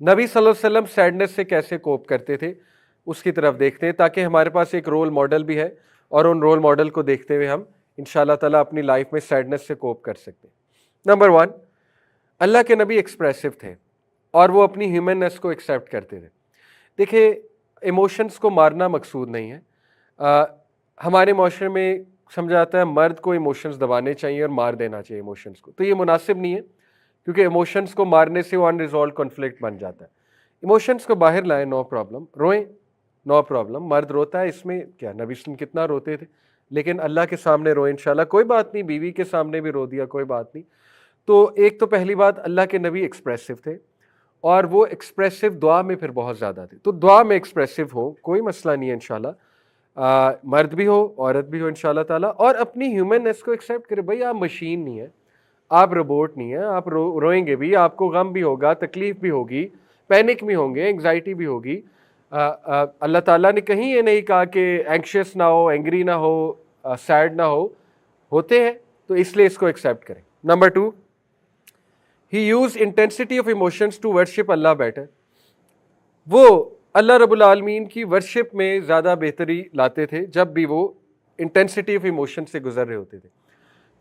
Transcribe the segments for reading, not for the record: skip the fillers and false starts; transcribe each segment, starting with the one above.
نبی صلی اللہ علیہ وسلم سیڈنس سے کیسے کوپ کرتے تھے اس کی طرف دیکھتے ہیں، تاکہ ہمارے پاس ایک رول ماڈل بھی ہے، اور ان رول ماڈل کو دیکھتے ہوئے ہم انشاءاللہ تعالیٰ اپنی لائف میں سیڈنس سے کوپ کر سکتے ہیں۔ نمبر 1، اللہ کے نبی ایکسپریسو تھے اور وہ اپنی ہیومننس کو ایکسیپٹ کرتے تھے۔ دیکھیں، ایموشنز کو مارنا مقصود نہیں ہے۔ ہمارے معاشرے میں سمجھا جاتا ہے مرد کو ایموشنز دبانے چاہیے اور مار دینا چاہیے ایموشنز کو، تو یہ مناسب نہیں ہے، کیونکہ ایموشنز کو مارنے سے وہ ان ریزولوڈ کنفلکٹ بن جاتا ہے۔ ایموشنز کو باہر لائیں، نو پرابلم، روئیں، نو پرابلم، مرد روتا ہے، اس میں کیا، نبی صلی اللہ علیہ وسلم کتنا روتے تھے، لیکن اللہ کے سامنے روئیں انشاءاللہ، کوئی بات نہیں، بیوی کے سامنے بھی رو دیا کوئی بات نہیں۔ تو ایک تو پہلی بات، اللہ کے نبی ایکسپریسو تھے، اور وہ ایکسپریسو دعا میں پھر بہت زیادہ تھے، تو دعا میں ایکسپریسو ہو، کوئی مسئلہ نہیں ہے انشاءاللہ، مرد بھی ہو عورت بھی ہو انشاءاللہ تعالیٰ، اور اپنی ہیومننس کو ایکسیپٹ کرے۔ بھائی آپ مشین نہیں ہیں، آپ روبوٹ نہیں ہیں، آپ روئیں گے بھی، آپ کو غم بھی ہوگا، تکلیف بھی ہوگی، پینک بھی ہوں گے، انگزائٹی بھی ہوگی۔ اللہ تعالیٰ نے کہیں یہ نہیں کہا کہ اینکشیس نہ ہو، اینگری نہ ہو، سیڈ نہ ہو، ہوتے ہیں، تو اس لیے اس کو ایکسیپٹ کریں۔ Number 2، he use intensity of emotions to worship Allah better. وہ اللہ رب العالمین کی ورشپ میں زیادہ بہتری لاتے تھے جب بھی وہ انٹینسٹی آف ایموشن سے گزر رہے ہوتے تھے۔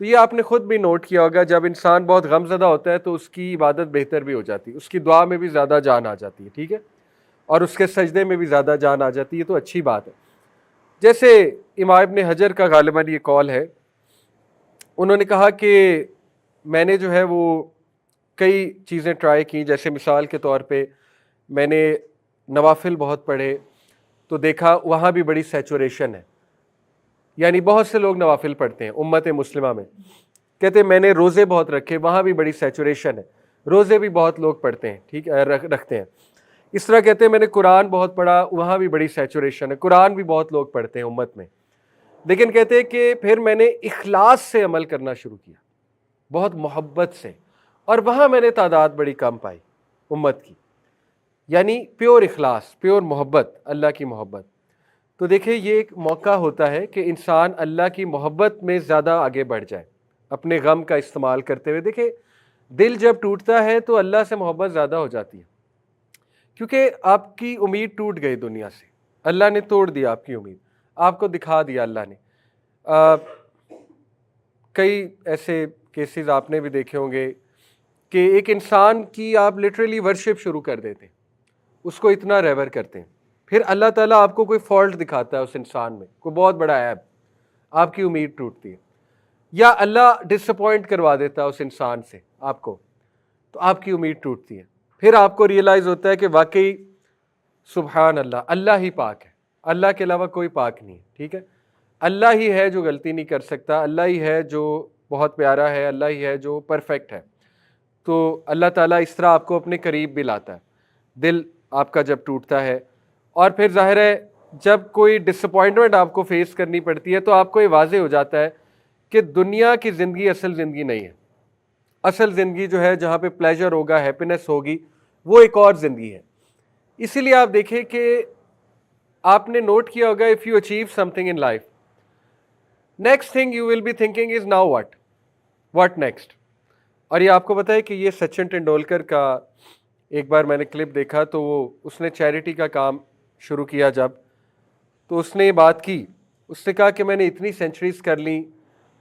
تو یہ آپ نے خود بھی نوٹ کیا ہوگا، جب انسان بہت غم زدہ ہوتا ہے تو اس کی عبادت بہتر بھی ہو جاتی ہے، اس کی دعا میں بھی زیادہ جان آ جاتی ہے، ٹھیک ہے، اور اس کے سجدے میں بھی زیادہ جان آ جاتی ہے، تو اچھی بات ہے۔ جیسے امام ابن حجر کا غالباً یہ قول ہے، انہوں نے کہا کہ میں نے جو ہے وہ کئی چیزیں ٹرائی کی، جیسے مثال کے طور پہ میں نے نوافل بہت پڑھے تو دیکھا وہاں بھی بڑی سیچوریشن ہے، یعنی بہت سے لوگ نوافل پڑھتے ہیں امت مسلمہ میں۔ کہتے ہیں میں نے روزے بہت رکھے، وہاں بھی بڑی سیچوریشن ہے، روزے بھی بہت لوگ پڑھتے ہیں، ٹھیک ہے، رکھتے ہیں۔ اس طرح کہتے ہیں میں نے قرآن بہت پڑھا، وہاں بھی بڑی سیچوریشن ہے، قرآن بھی بہت لوگ پڑھتے ہیں امت میں۔ لیکن کہتے ہیں کہ پھر میں نے اخلاص سے عمل کرنا شروع کیا، بہت محبت سے، اور وہاں میں نے تعداد بڑی کم پائی امت کی، یعنی پیور اخلاص، پیور محبت، اللہ کی محبت۔ تو دیکھیں یہ ایک موقع ہوتا ہے کہ انسان اللہ کی محبت میں زیادہ آگے بڑھ جائے، اپنے غم کا استعمال کرتے ہوئے۔ دیکھیں دل جب ٹوٹتا ہے تو اللہ سے محبت زیادہ ہو جاتی ہے، کیونکہ آپ کی امید ٹوٹ گئی دنیا سے، اللہ نے توڑ دیا آپ کی امید، آپ کو دکھا دیا اللہ نے۔ کئی ایسے کیسز آپ نے بھی دیکھے ہوں گے کہ ایک انسان کی آپ لٹرلی ورشپ شروع کر دیتے ہیں، اس کو اتنا ریور کرتے ہیں، پھر اللہ تعالیٰ آپ کو کوئی فالٹ دکھاتا ہے اس انسان میں، کوئی بہت بڑا عیب، آپ کی امید ٹوٹتی ہے، یا اللہ ڈس اپوائنٹ کروا دیتا ہے اس انسان سے آپ کو، تو آپ کی امید ٹوٹتی ہے، پھر آپ کو ریئلائز ہوتا ہے کہ واقعی سبحان اللہ، اللہ ہی پاک ہے، اللہ کے علاوہ کوئی پاک نہیں ہے، ٹھیک ہے، اللہ ہی ہے جو غلطی نہیں کر سکتا، اللہ ہی ہے جو بہت پیارا ہے، اللہ ہی ہے جو پرفیکٹ ہے۔ تو اللہ تعالیٰ اس طرح آپ کو اپنے قریب بھی لاتا ہے، دل آپ کا جب ٹوٹتا ہے، اور پھر ظاہر ہے جب کوئی ڈس اپوائنٹمنٹ آپ کو فیس کرنی پڑتی ہے تو آپ کو یہ واضح ہو جاتا ہے کہ دنیا کی زندگی اصل زندگی نہیں ہے، اصل زندگی جو ہے جہاں پہ پلیجر ہوگا، ہیپینس ہوگی، وہ ایک اور زندگی ہے۔ اسی لیے آپ دیکھیں کہ آپ نے نوٹ کیا ہوگا if you achieve something in life, next thing you will be thinking is now what next. اور یہ آپ کو پتہ ہے کہ یہ سچن ٹنڈولکر کا ایک بار میں نے کلپ دیکھا، تو اس نے چیریٹی کا کام شروع کیا جب، تو اس نے یہ بات کی، اس نے کہا کہ میں نے اتنی سینچریز کر لیں،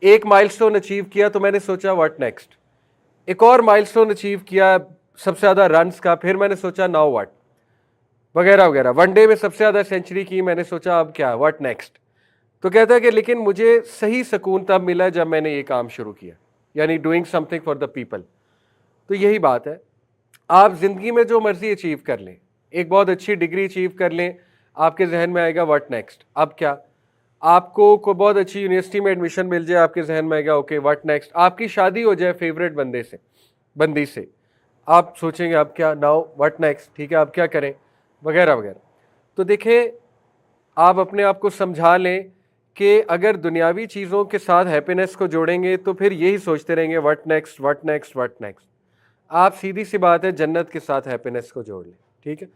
ایک مائل سٹون اچیو کیا تو میں نے سوچا واٹ نیکسٹ، ایک اور مائل سٹون اچیو کیا سب سے زیادہ رنز کا، پھر میں نے سوچا ناؤ واٹ، وغیرہ وغیرہ، ون ڈے میں سب سے زیادہ سینچری کی، میں نے سوچا اب کیا، واٹ نیکسٹ۔ تو کہتا ہے کہ لیکن مجھے صحیح سکون تب ملا جب میں نے یہ کام شروع کیا، یعنی doing some thing for the people. تو یہی بات ہے، آپ زندگی میں جو مرضی اچیو کر لیں، ایک بہت اچھی ڈگری اچیو کر لیں، آپ کے ذہن میں آئے گا واٹ نیکسٹ، اب کیا، آپ کو کوئی بہت اچھی یونیورسٹی میں ایڈمیشن مل جائے، آپ کے ذہن میں آئے گا اوکے واٹ نیکسٹ، آپ کی شادی ہو جائے فیوریٹ بندی سے، آپ سوچیں گے اب کیا، ناؤ واٹ نیکسٹ، ٹھیک ہے اب کیا کریں، وغیرہ وغیرہ۔ تو دیکھیں آپ اپنے آپ کو سمجھا لیں کہ اگر دنیاوی چیزوں کے ساتھ ہیپینس کو جوڑیں گے تو پھر یہی سوچتے رہیں گے what next what next what next. آپ سیدھی سی بات ہے جنت کے ساتھ ہیپینس کو جوڑ لیں، ٹھیک ہے،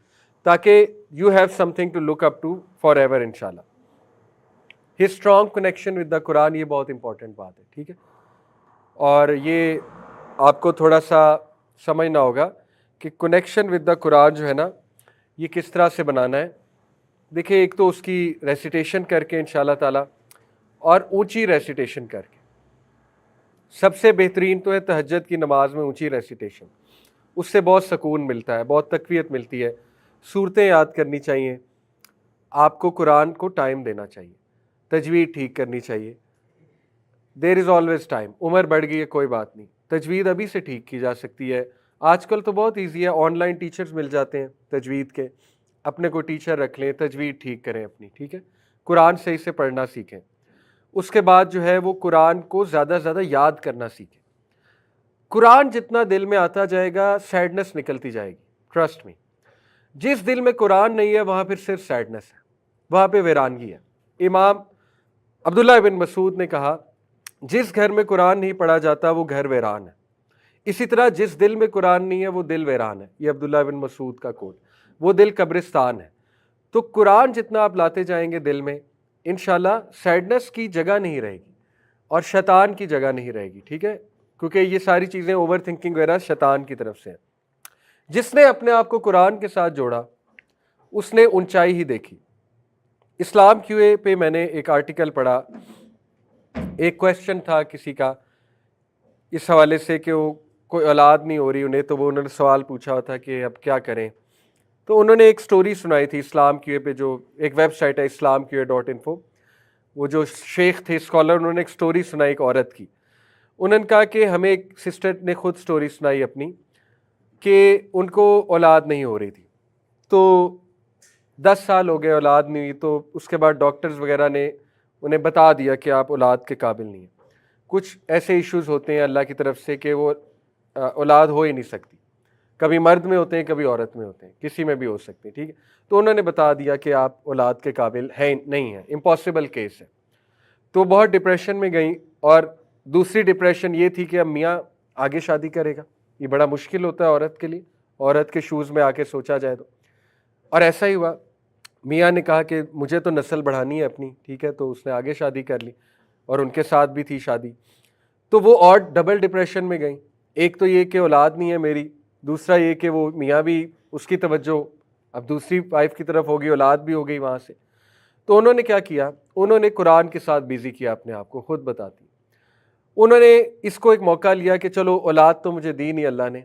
تاکہ you have something to look up to forever انشاءاللہ۔ His strong connection with the Quran, یہ بہت امپورٹنٹ بات ہے، ٹھیک ہے، اور یہ آپ کو تھوڑا سا سمجھنا ہوگا کہ کنیکشن ود دا قرآن جو ہے نا یہ کس طرح سے بنانا ہے. دیکھیں ایک تو اس کی ریسیٹیشن کر کے انشاءاللہ تعالی، اور اونچی ریسیٹیشن کر کے. سب سے بہترین تو ہے تہجد کی نماز میں اونچی ریسیٹیشن، اس سے بہت سکون ملتا ہے، بہت تقویت ملتی ہے. صورتیں یاد کرنی چاہیے، آپ کو قرآن کو ٹائم دینا چاہیے، تجوید ٹھیک کرنی چاہیے. دیر از آلویز ٹائم. عمر بڑھ گئی ہے کوئی بات نہیں، تجوید ابھی سے ٹھیک کی جا سکتی ہے. آج کل تو بہت ایزی ہے، آن لائن ٹیچرز مل جاتے ہیں تجوید کے، اپنے کو ٹیچر رکھ لیں، تجوید ٹھیک کریں اپنی. ٹھیک ہے، قرآن صحیح سے پڑھنا سیکھیں. اس کے بعد جو ہے وہ قرآن کو زیادہ سے زیادہ یاد کرنا سیکھیں. قرآن جتنا دل میں آتا جائے گا سیڈنس نکلتی جائے گی، ٹرسٹ می. جس دل میں قرآن نہیں ہے وہاں پھر صرف سیڈنس ہے، وہاں پہ ویرانگی ہے. امام عبداللہ بن مسعود نے کہا جس گھر میں قرآن نہیں پڑھا جاتا وہ گھر ویران ہے. اسی طرح جس دل میں قرآن نہیں ہے وہ دل ویران ہے. یہ عبداللہ بن مسعود کا کوٹ، وہ دل قبرستان ہے. تو قرآن جتنا آپ لاتے جائیں گے دل میں، انشاءاللہ سیڈنس کی جگہ نہیں رہے گی اور شیطان کی جگہ نہیں رہے گی. ٹھیک ہے، کیونکہ یہ ساری چیزیں اوور تھنکنگ وغیرہ شیطان کی طرف سے ہیں. جس نے اپنے آپ کو قرآن کے ساتھ جوڑا اس نے اونچائی ہی دیکھی. اسلام کیو اے پہ میں نے ایک آرٹیکل پڑھا، ایک کویسچن تھا کسی کا اس حوالے سے کہ وہ کوئی اولاد نہیں ہو رہی انہیں، تو وہ انہوں نے سوال پوچھا تھا کہ اب کیا کریں. تو انہوں نے ایک سٹوری سنائی تھی اسلام کیو اے پہ، جو ایک ویب سائٹ ہے islamqa.info. وہ جو شیخ تھے اسکالر، انہوں نے ایک سٹوری سنائی ایک عورت کی. انہوں نے کہا کہ ہمیں ایک سسٹر نے خود سٹوری سنائی اپنی کہ ان کو اولاد نہیں ہو رہی تھی. تو 10 سال ہو گئے اولاد نہیں ہوئی. تو اس کے بعد ڈاکٹرز وغیرہ نے انہیں بتا دیا کہ آپ اولاد کے قابل نہیں ہیں. کچھ ایسے ایشوز ہوتے ہیں اللہ کی طرف سے کہ وہ اولاد ہو ہی نہیں سکتی. کبھی مرد میں ہوتے ہیں، کبھی عورت میں ہوتے ہیں، کسی میں بھی ہو سکتے ہیں. ٹھیک ہے، تو انہوں نے بتا دیا کہ آپ اولاد کے قابل ہیں نہیں ہیں، امپاسبل کیس ہے. تو بہت ڈپریشن میں گئیں. اور دوسری ڈپریشن یہ تھی کہ اب میاں آگے شادی کرے گا، یہ بڑا مشکل ہوتا ہے عورت کے لیے، عورت کے شوز میں آ کے سوچا جائے تو. اور ایسا ہی ہوا، میاں نے کہا کہ مجھے تو نسل بڑھانی ہے اپنی. ٹھیک ہے، تو اس نے آگے شادی کر لی اور ان کے ساتھ بھی تھی شادی. تو وہ اور ڈبل ڈپریشن میں گئیں. ایک تو یہ کہ اولاد نہیں ہے میری، دوسرا یہ کہ وہ میاں بھی اس کی توجہ اب دوسری وائف کی طرف ہوگی، اولاد بھی ہو گئی وہاں سے. تو انہوں نے کیا کیا، انہوں نے قرآن کے ساتھ بیزی کیا اپنے آپ کو. خود بتاتی انہوں نے اس کو ایک موقع لیا کہ چلو اولاد تو مجھے دی نہیں اللہ نے،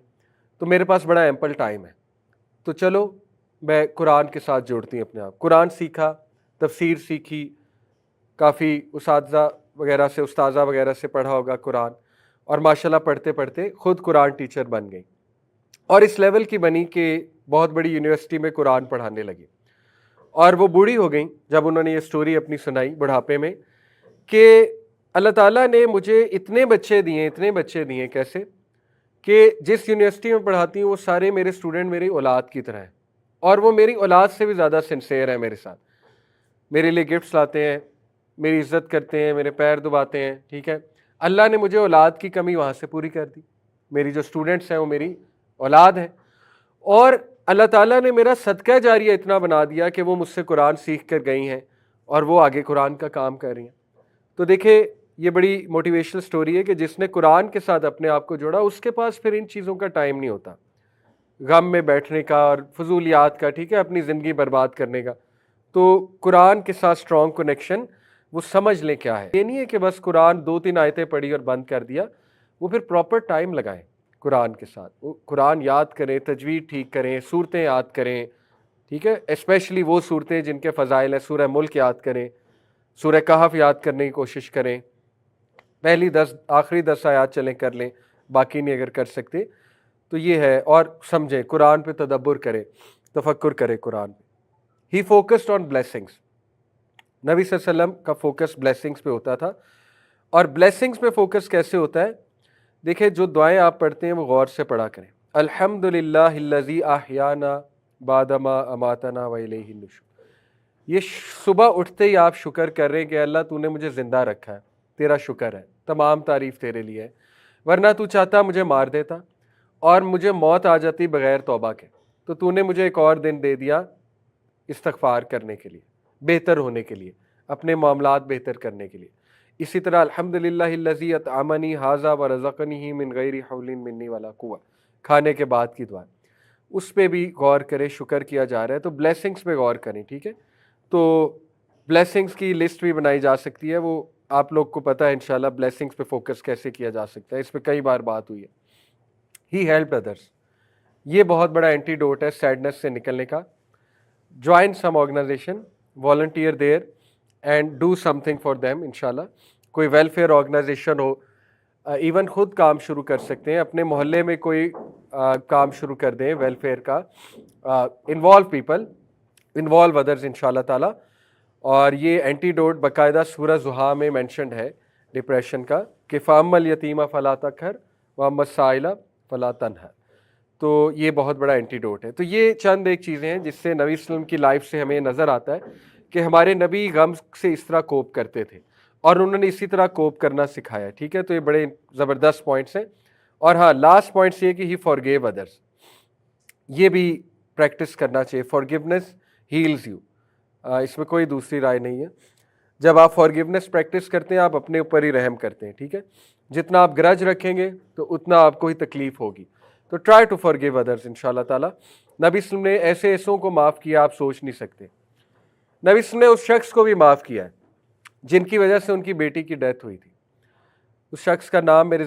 تو میرے پاس بڑا ایمپل ٹائم ہے، تو چلو میں قرآن کے ساتھ جوڑتی ہوں اپنے آپ. قرآن سیکھا، تفسیر سیکھی، کافی اساتذہ وغیرہ سے، استاذہ وغیرہ سے پڑھا ہوگا قرآن، اور ماشاءاللہ پڑھتے پڑھتے خود قرآن ٹیچر بن گئی. اور اس لیول کی بنی کہ بہت بڑی یونیورسٹی میں قرآن پڑھانے لگی. اور وہ بوڑھی ہو گئیں جب انہوں نے یہ سٹوری اپنی سنائی بڑھاپے میں کہ اللہ تعالیٰ نے مجھے اتنے بچے دیے. کیسے کہ جس یونیورسٹی میں پڑھاتی ہوں وہ سارے میرے اسٹوڈنٹ میری اولاد کی طرح ہیں، اور وہ میری اولاد سے بھی زیادہ سنسیئر ہیں میرے ساتھ. میرے لیے گفٹس لاتے ہیں، میری عزت کرتے ہیں، میرے پیر دباتے ہیں. ٹھیک ہے، اللہ نے مجھے اولاد کی کمی وہاں سے پوری کر دی. میری جو اسٹوڈنٹس ہیں وہ میری اولاد ہیں. اور اللہ تعالیٰ نے میرا صدقہ جاریہ اتنا بنا دیا کہ وہ مجھ سے قرآن سیکھ کر گئی ہیں اور وہ آگے قرآن کا کام کر رہی ہیں. تو دیکھیں یہ بڑی موٹیویشنل سٹوری ہے کہ جس نے قرآن کے ساتھ اپنے آپ کو جوڑا اس کے پاس پھر ان چیزوں کا ٹائم نہیں ہوتا، غم میں بیٹھنے کا اور فضولیات کا. ٹھیک ہے، اپنی زندگی برباد کرنے کا. تو قرآن کے ساتھ اسٹرانگ کنیکشن، وہ سمجھ لیں کیا ہے. یہ نہیں ہے کہ بس قرآن 2-3 آیتیں پڑھی اور بند کر دیا. وہ پھر پراپر ٹائم لگائیں قرآن کے ساتھ. وہ قرآن یاد کریں، تجوید ٹھیک کریں، صورتیں یاد کریں. ٹھیک ہے، اسپیشلی وہ صورتیں جن کے فضائل ہیں. سورہ ملک یاد کریں، سورہ کہف یاد کرنے کی کوشش کریں. پہلی 10 آخری 10 آیات چلیں کر لیں، باقی نہیں اگر کر سکتے تو یہ ہے. اور سمجھیں قرآن پہ تدبر کریں، تفکر کریں قرآن پہ. ہی فوکسڈ آن بلیسنگس. نبی صلی اللہ علیہ وسلم کا فوکس بلیسنگس پہ ہوتا تھا. اور بلیسنگس پہ فوکس کیسے ہوتا ہے؟ دیکھیں جو دعائیں آپ پڑھتے ہیں وہ غور سے پڑھا کریں. الحمدللہ الذی احیانا بعد ما اماتنا والیہ النشور. یہ صبح اٹھتے ہی آپ شکر کر رہے ہیں کہ اللہ تو نے مجھے زندہ رکھا ہے، تیرا شکر ہے، تمام تعریف تیرے لیے ہے. ورنہ تو چاہتا مجھے مار دیتا اور مجھے موت آ جاتی بغیر توبہ کے. تو نے مجھے ایک اور دن دے دیا استغفار کرنے کے لیے، بہتر ہونے کے لیے، اپنے معاملات بہتر کرنے کے لیے. اسی طرح الحمدللہ الذی اطعمنی ھذا ورزقنی من غیر حول منی ولا قوہ، کھانے کے بعد کی دعا. اس پہ بھی غور کریں. شکر کیا جا رہا ہے تو بلیسنگس پہ غور کریں. ٹھیک ہے, تو بلیسنگس کی لسٹ بھی بنائی جا سکتی ہے, وہ آپ لوگ کو پتہ ہے انشاءاللہ بلیسنگس پہ فوکس کیسے کیا جا سکتا ہے, اس پہ کئی بار بات ہوئی ہے. ہی ہیلپ ادرس, یہ بہت بڑا اینٹی ڈوٹ ہے سیڈنس سے نکلنے کا. Join some organization, volunteer there and do something for them. انشاءاللہ کوئی ویلفیئر آرگنائزیشن ہو, ایون خود کام شروع کر سکتے ہیں, اپنے محلے میں کوئی کام شروع کر دیں ویلفیئر کا. انوالو پیپل, انوالو ادرز انشاءاللہ تعالی. اور یہ اینٹی ڈوٹ باقاعدہ سورہ زحا میں مینشنڈ ہے ڈپریشن کا, کہ فَأَمَّا الْيَتِيمَ فَلَا تَقْهَرْ وَأَمَّا السَّائِلَ فَلَا تَنْهَرْ. تو یہ بہت بڑا اینٹی ڈوٹ ہے. تو یہ چند ایک چیزیں ہیں جس سے نبی وسلم کی لائف سے ہمیں نظر آتا ہے کہ ہمارے نبی غم سے اس طرح کوپ کرتے تھے اور انہوں نے اسی طرح کوپ کرنا سکھایا. ٹھیک ہے, تو یہ بڑے زبردست پوائنٹس ہیں. اور ہاں, لاسٹ پوائنٹس یہ کہ ہی فارگیو ادرس, یہ بھی پریکٹس کرنا چاہیے. فارگیونیس ہیلز یو, اس میں کوئی دوسری رائے نہیں ہے. جب آپ فارگیونیس پریکٹس کرتے ہیں آپ اپنے اوپر ہی رحم کرتے ہیں. ٹھیک ہے, جتنا آپ گرج رکھیں گے تو اتنا آپ کو ہی تکلیف ہوگی. تو ٹرائی ٹو فارگیو ادرس انشاءاللہ تعالیٰ. نبی صلی اللہ علیہ وسلم نے ایسے ایسوں کو معاف کیا آپ سوچ نہیں سکتے. نبی صلی اللہ علیہ وسلم نے اس شخص کو بھی معاف کیا ہے جن کی وجہ سے ان کی بیٹی کی ڈیتھ ہوئی تھی. اس شخص کا نام میرے